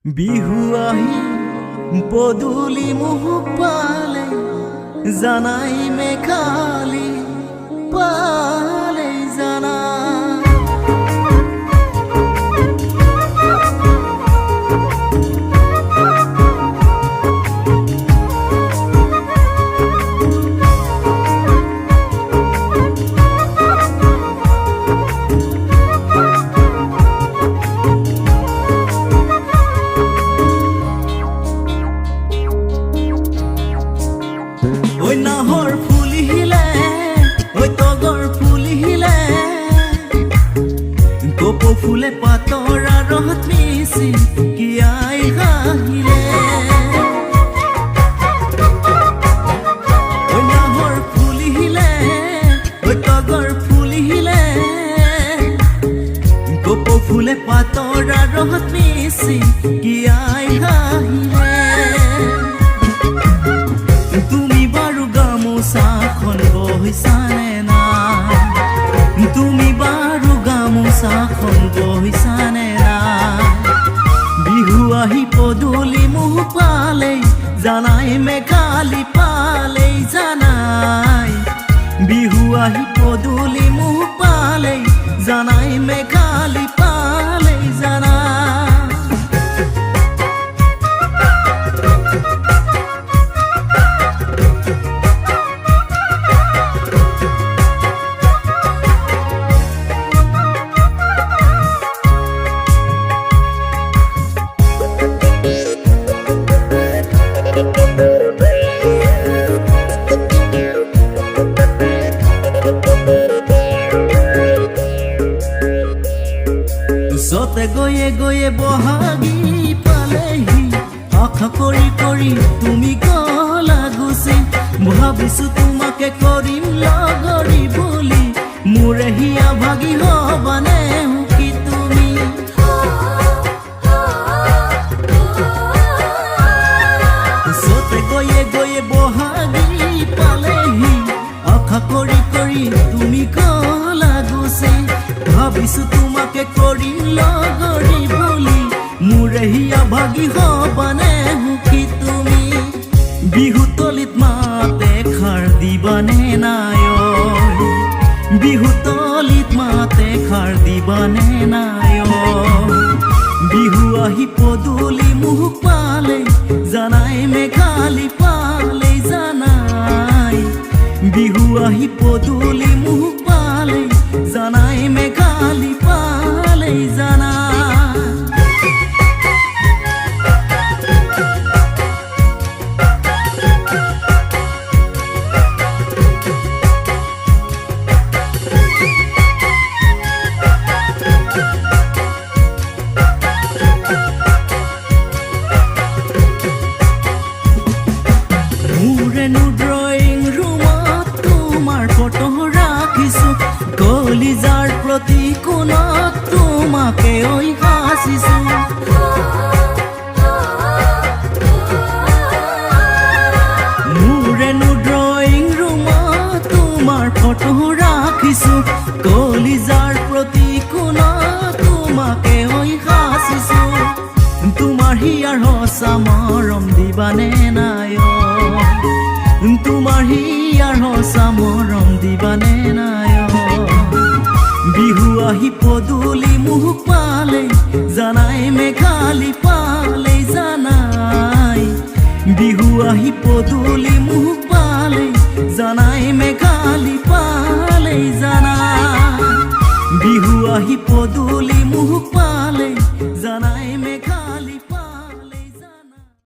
বিহু আহি পদূলি মুহ পালে জানাই মেঘালি পালে জানা ওই নাহর ফুল হিলে ওই তগর ফুল হিলে গোপ ফুলে পাতরা রহত মিশি কি আই হাহিলে ওই নাহর ফুল হিলে ওই তগর ফুল হিলে গোপ ফুলে পাতরা রহত মিশি কি আই হাহিলে তুমি বারু গামোচাখন বহিছানে না তুমি বারু গামোচাখন বহিছানে না বিহু আহি পদূলি মুহ পালে জানাই মেঘালি পালে জানাই বিহু আহি পদূলি মুহ পালে জানাই মেঘালি পালে জানাই যতে গয়ে গয়ে বহাগি পালেহি আশা কৰি কৰি তুমি গলা গুচি ভাবিছো তোমাকে কৰিম লগৰী বুলি মোৰে হিয়া ভাগি হবানে কি তুমি যতে গয়ে গয়ে বহাগি পালেহি আশা কৰি কৰি তুমি গলা গুচি ভাবিছো তোমাকে কৰিম লগৰী বুলি মোৰে হিয়া ভাগি হবানে কি তুমি বিহু তলিত মাতে খাৰ দিবানে নাই বিহু তলিত মাতে খাৰ দিবানে নাই বিহু আহি পদূলি মুহ পালে জানাই মেঘালি পালে জানাই বিহু আহি পদূলি মুহ পালে জানাই মেঘালি পালে জানা মোৰেনো ড্ৰয়িং ৰুমত তোমাৰ ফটো ৰাখিছো কলিজাৰ প্ৰতি কোণত তোমাকে ঐ হাঁচিছো মোৰেনো ড্ৰয়িং ৰুমত তোমাৰ ফটো ৰাখিছো কলিজাৰ প্ৰতি কোণত তোমাকে ঐ হাঁচিছো তোমাৰ হিয়াৰ সঁচা মৰম দিবানে নাই তোমাৰ হিয়াৰ সঁচা মৰম দিবানে নাই বিহু আহি পদূলি মুহ পালে জানাই মেঘালি পালে জানাই বিহু আহি পদূলি মুহ পালে জানাই মেঘালি পালে জানা বিহু আহি পদূলি মুহ পালে